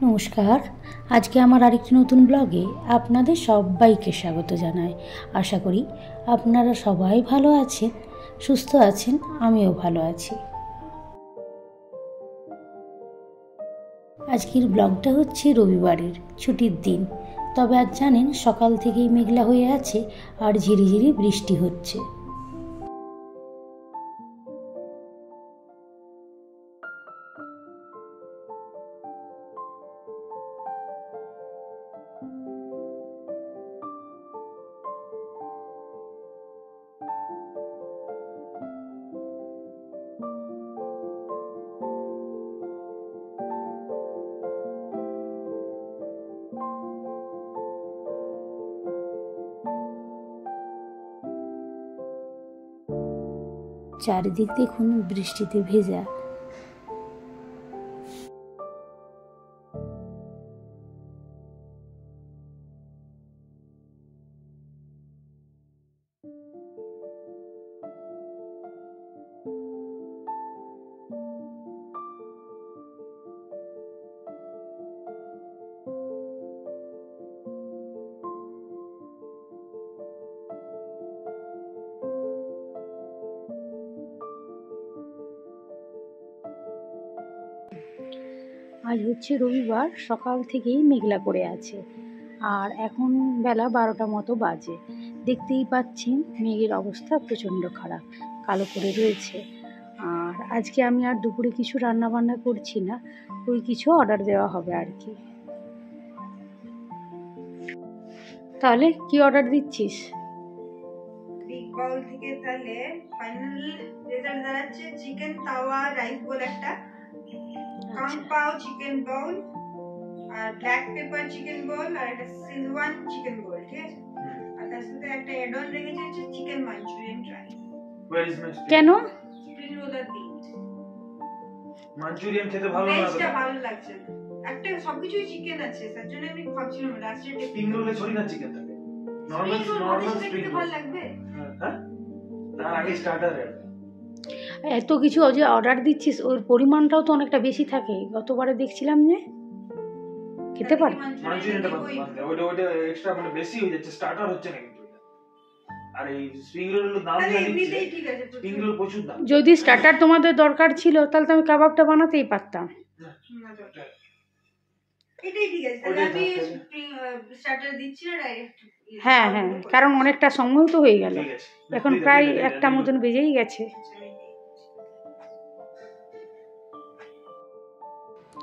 নমস্কার, আজকে আমার আরেকটি নতুন ব্লগে আপনাদের সবাইকে স্বাগত জানাই। আশা করি আপনারা সবাই ভালো আছেন, সুস্থ আছেন, আমিও ভালো আছি। আজকের ব্লগটা হচ্ছে রবিবারের ছুটির দিন, তবে আজ জানেন সকাল থেকেই মেঘলা হয়ে আছে আর ঝিরিঝিরি বৃষ্টি হচ্ছে। চারিদিক দেখুন বৃষ্টিতে ভেজা। আজ হচ্ছে রবিবার, সকাল থেকেই মেঘলা করে আছে আর এখন বেলা 12টা মতো বাজে। দেখতেই পাচ্ছেন মেঘের অবস্থা প্রচণ্ড খারাপ, কালো করে রয়েছে। আর আজকে আমি আর দুপুরে কিছু রান্না বান্না করছি না, ওই কিছু অর্ডার দেওয়া হবে আর কি। তাহলে কি অর্ডার দিচ্ছিস? বিগ বাউল থেকে তাহলে ফাইনাল রেজাল্ট দাঁড়াচ্ছে চিকেন তাওয়া রাইস বোল, একটা কাং পাও চিকেন বাউল, আর ব্ল্যাক পেপার চিকেন বল, আর একটা সিজওয়ান চিকেন বল, ঠিক আছে? আর তার সাথে একটা অ্যাড অন রেখেছে হচ্ছে চিকেন মাঞ্চুরিয়ান ট্রাই। কেন? স্প্রিং রোলার দিন মাঞ্চুরিয়ান খেতে ভালো লাগে, ভেজটা ভালো লাগছে না, একটা সবকিছুই চিকেন আছে, তার জন্য আমি ভাবছিলাম লাস্টে স্প্রিং রোলে ছড়ি না চিকেন থাকে, নরমাল স্প্রিং ভালো লাগবে। হ্যাঁ, তার আগে স্টার্টার এত কিছু যে অর্ডার দিচ্ছিস, ওর পরিমাণটাও তো অনেকটা বেশি থাকে। গতবারে দেখছিলাম যে খেতে পারে মাঞ্চুরিয়ানটা ওটা এক্সট্রা মানে বেশি হয়ে যাচ্ছে, স্টার্টার হচ্ছে না কিন্তু। আর এই স্প্রিং রোলের দাম এমনিতেই ঠিক আছে, স্প্রিং রোল প্রচুর দাম। যদি স্টার্টার তোমাদের দরকার ছিল তাহলে তো আমি কাবাবটা বানাতেই পারতাম। এটাই ঠিক আছে, তাহলে আমি স্টার্টার দিচ্ছি না, ডাইরেক্ট। হ্যাঁ হ্যাঁ, কারণ অনেকটা সময় তো হয়ে গেল, এখন প্রায় একটা মতন বেজেই গেছে।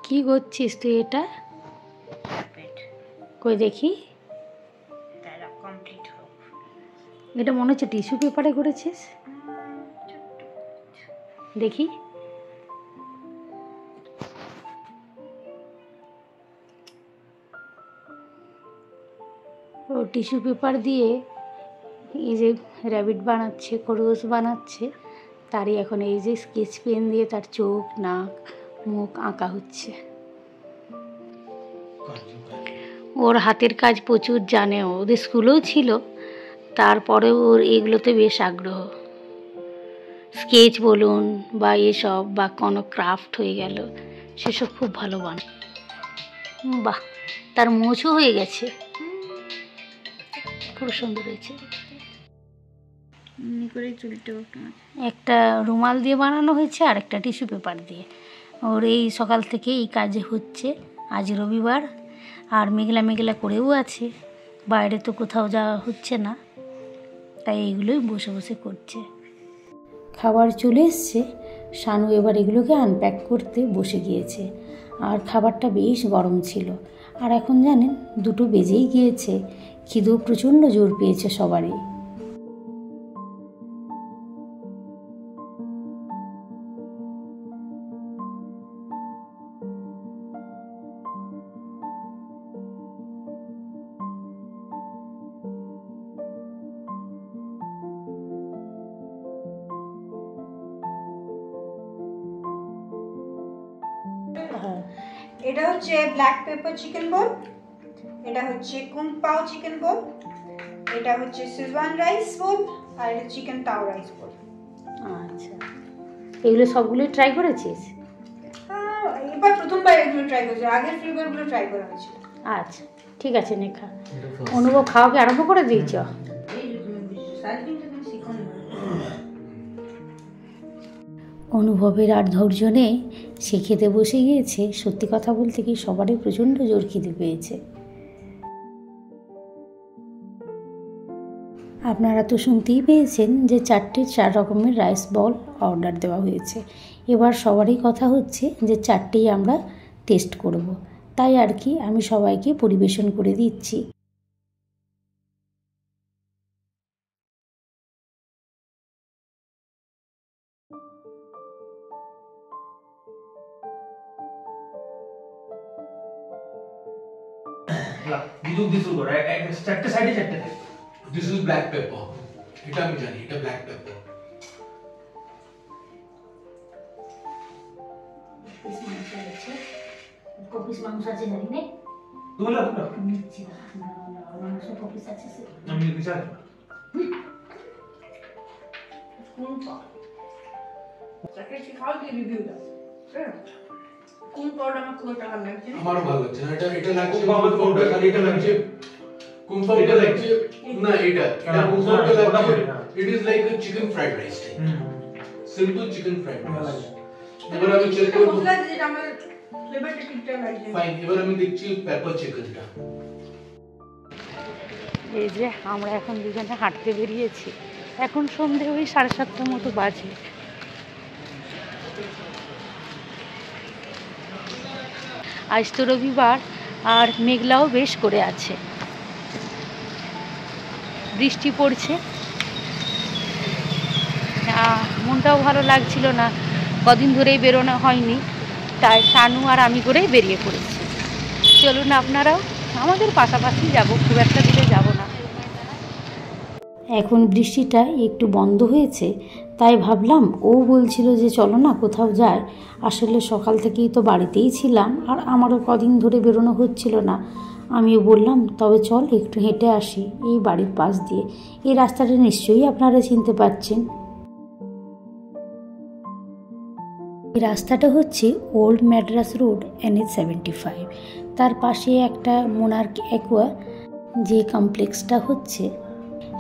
কি করছিস তুই এটা? কই দেখি, এটা মনে হচ্ছে টিস্যু পেপারে করেছিস, দেখি। ও টিস্যু পেপার দিয়ে এই যে র্যাবিট বানাচ্ছে, খরগোশ বানাচ্ছে, তারই এখন এই যে স্কেচ পেন দিয়ে তার চোখ, নাক, মুখ আঁকা হচ্ছে। ওর হাতের কাজ প্রচুর জানে, ওদের স্কুলেও ছিল, তারপরেও ওর এগুলোতে বেশ আগ্রহ। স্কেচ বলুন বা এসব, বা কোনো ক্রাফট হয়ে গেল, সেসব খুব ভালো বানায়। বাহ, তার মোচও হয়ে গেছে, খুব সুন্দর হয়েছে। একটা রুমাল দিয়ে বানানো হয়েছে আর একটা টিস্যু পেপার দিয়ে। ওর এই সকাল থেকে এই কাজে হচ্ছে। আজ রবিবার আর মেঘলা মেঘলা করেও আছে, বাইরে তো কোথাও যাওয়া হচ্ছে না, তাই এইগুলোই বসে বসে করছে। খাবার চলে এসছে, শানু এবার এগুলোকে আনপ্যাক করতে বসে গিয়েছে। আর খাবারটা বেশ গরম ছিল, আর এখন জানেন 2টো বেজেই গিয়েছে, খিদেও প্রচণ্ড জোর পেয়েছে সবারই। এটা হচ্ছে ব্ল্যাক পেপার চিকেন বল, এটা হচ্ছে কুং পাও চিকেন বল, এটা হচ্ছে সিজওয়ান রাইস বল, আর এটা চিকেন তাও রাইস বল। আচ্ছা, এগুলো সবগুলোই ট্রাই করেছিস? হ্যাঁ, এবার প্রথমবার এগুলো ট্রাই করছি, আগের ফ্লেভারগুলো ট্রাই করা হয়েছিল। আচ্ছা ঠিক আছে নেখা, অনুভব খাওয়াকে আরম্ভ করে দিয়েছ? অনুভবের আর ধৈর্য নেই, সে খেতে বসে গিয়েছে। সত্যি কথা বলতে কি সবারই প্রচণ্ড জোর খিদে পেয়েছে। আপনারা তো শুনতেই পেয়েছেন যে 4 রকমের রাইস বল অর্ডার দেওয়া হয়েছে। এবার সবারই কথা হচ্ছে যে 4টেই আমরা টেস্ট করব। তাই আর কি আমি সবাইকে পরিবেশন করে দিচ্ছি। চারটে সাইডে চারটে। This is black pepper. এটা আমি জানি, এটা black pepper. কপিস মাংস আছে জানি না, তুলা নিচ্ছি না, মাংস কপিস আছে সে আমি বিচার কোন পাও চাকরি খাও দিয়ে রিভিউ দাও। কোন পাউডার আমার খুব একটা ভালো লাগছে না। আমারও ভালো লাগছে না, এটা লাগছে খুব ভালো পাউডার, খালি এটা লাগছে কুমপাউডার লাগছে না, এটা কুমপাউডার লাগছে। It is like a chicken fried rice type, simple chicken fried rice. এবার আমি চেক করব, মশলা যেটা আমার ফ্লেভারটা ঠিকঠাক লাগছে। ফাইন। এবার আমি দেখছি পেপার চিকেনটা। এই যে আমরা এখন দুজনে হাঁটতে বেরিয়েছি। এখন সন্ধে ওই 7:30 মতো বাজে। আজ তো রবিবার আর মেঘলাও বেশ করে আছে, বৃষ্টি পড়ছে। মনটাও ভালো লাগছিল না, কদিন ধরেই বেরোনো হয়নি, তাই শানু আর আমি করেই বেরিয়ে পড়েছি। চলুন আপনারাও আমাদের পাশাপাশি যাব, খুব একটা দূরে যাব না। এখন বৃষ্টিটা একটু বন্ধ হয়েছে, তাই ভাবলাম ও বলছিল যে চলো না কোথাও যায়। আসলে সকাল থেকেই তো বাড়িতেই ছিলাম আর আমারও কদিন ধরে বেরোনো হচ্ছিল না। আমিও বললাম তবে চল একটু হেঁটে আসি এই বাড়ির পাশ দিয়ে। এই রাস্তাটা নিশ্চয়ই আপনারা চিনতে পারছেন। এই রাস্তাটা হচ্ছে ওল্ড ম্যাড্রাস রোড NH75। তার পাশে একটা মোনার্ক অ্যাকোয়া যে কমপ্লেক্সটা হচ্ছে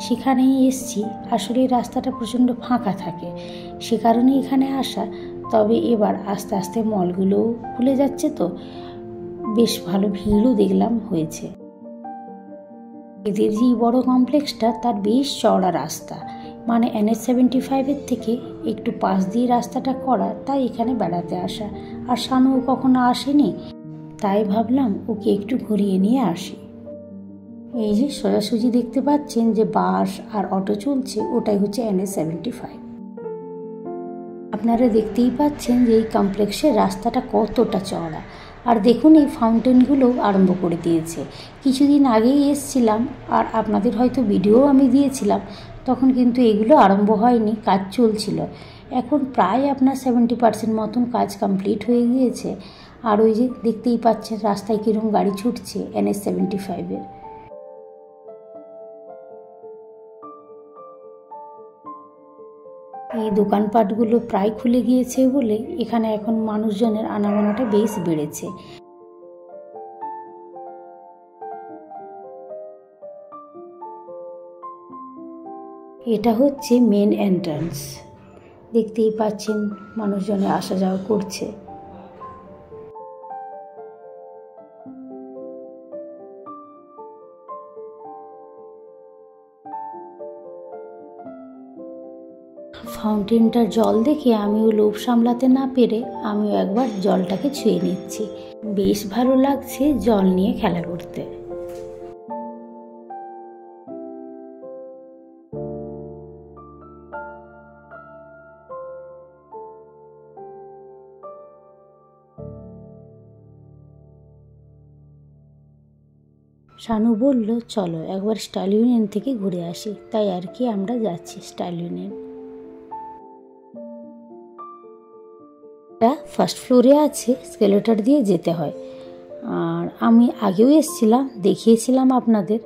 সেখানেই এসছি। আসলে এই রাস্তাটা প্রচণ্ড ফাঁকা থাকে, সে কারণে এখানে আসা। তবে এবার আস্তে আস্তে মলগুলোও খুলে যাচ্ছে, তো বেশ ভালো ভিড়ও দেখলাম হয়েছে। এদের যে বড় কমপ্লেক্সটা তার বেশ চওড়া রাস্তা, মানে NH75-এর থেকে একটু পাশ দিয়ে রাস্তাটা করা, তাই এখানে বেড়াতে আসা। আর শানুও কখনো আসেনি, তাই ভাবলাম ওকে একটু ঘুরিয়ে নিয়ে আসি। এই যে সোজাসুজি দেখতে পাচ্ছেন যে বাস আর অটো চলছে, ওটাই হচ্ছে NH75। আপনারা দেখতেই পাচ্ছেন যে এই কমপ্লেক্সের রাস্তাটা কতটা চওড়া। আর দেখুন এই ফাউন্টেনগুলো আরম্ভ করে দিয়েছে। কিছুদিন আগেই এসছিলাম আর আপনাদের হয়তো ভিডিও আমি দিয়েছিলাম, তখন কিন্তু এগুলো আরম্ভ হয়নি, কাজ চলছিল। এখন প্রায় আপনার 70% মতন কাজ কমপ্লিট হয়ে গিয়েছে। আর ওই যে দেখতেই পাচ্ছেন রাস্তায় কীরকম গাড়ি ছুটছে NH75-এর। এই দোকানপাটগুলো প্রায় খুলে গিয়েছে বলে এখানে এখন মানুষজনের আনাগোনাটা বেশ বেড়েছে। এটা হচ্ছে মেন এন্ট্রান্স, দেখতেই পাচ্ছেন মানুষজনের আসা যাওয়া করছে। ফাউন্টেনটার জল দেখে আমিও লোভ সামলাতে না পেরে আমিও একবার জলটাকে ছুঁয়ে নিচ্ছি। বেশ ভালো লাগছে জল নিয়ে খেলা করতে। শানু বলল চলো একবার স্টাইল ইউনিয়ন থেকে ঘুরে আসি, তাই আর কি আমরা যাচ্ছি স্টাইল ইউনিয়ন। এটা ফার্স্ট ফ্লোরে আছে, স্কেলেটর দিয়ে যেতে হয়। আর আমি আগেও এসেছিলাম, দেখিয়েছিলাম আপনাদের।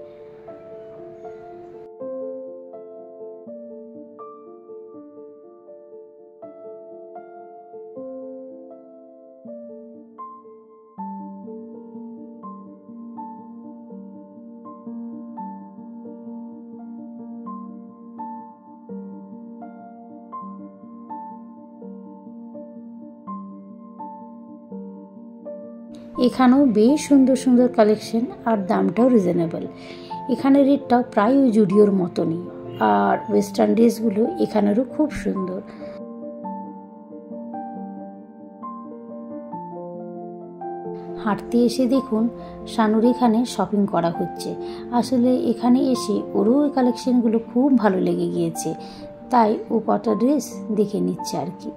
এখানেও বেশ সুন্দর সুন্দর কালেকশন আর দামটাও রিজনেবল। এখানে রেটটাও প্রায় ওই জুডিওর মতনই। আর ওয়েস্টার্ন ড্রেসগুলো এখানেরও খুব সুন্দর। হাঁটতে এসে দেখুন শানুর এখানে শপিং করা হচ্ছে। আসলে এখানে এসে ওরও ওই কালেকশনগুলো খুব ভালো লেগে গিয়েছে, তাই ও কটা ড্রেস দেখে নিচ্ছে আর কি।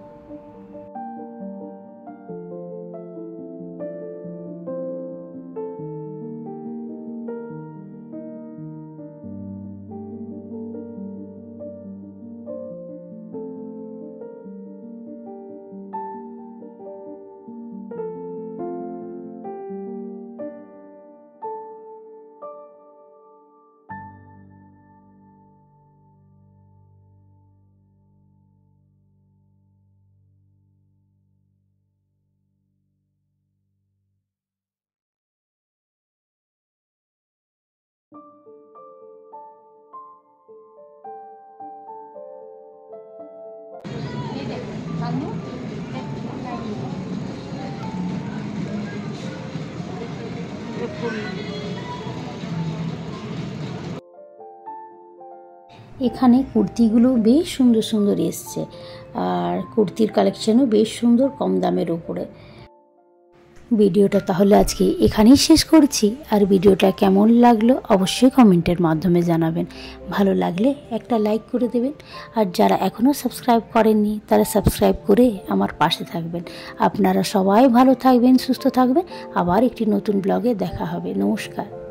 এখানে কুর্তিগুলো বেশ সুন্দর সুন্দর এসছে, আর কুর্তির কালেকশনও বেশ সুন্দর কম দামের ওপরে। ভিডিওটা তাহলে আজকে এখানেই শেষ করছি। আর ভিডিওটা কেমন লাগলো অবশ্যই কমেন্টের মাধ্যমে জানাবেন। ভালো লাগলে একটা লাইক করে দেবেন, আর যারা এখনও সাবস্ক্রাইব করেননি তারা সাবস্ক্রাইব করে আমার পাশে থাকবেন। আপনারা সবাই ভালো থাকবেন, সুস্থ থাকবেন। আবার একটি নতুন ব্লগে দেখা হবে। নমস্কার।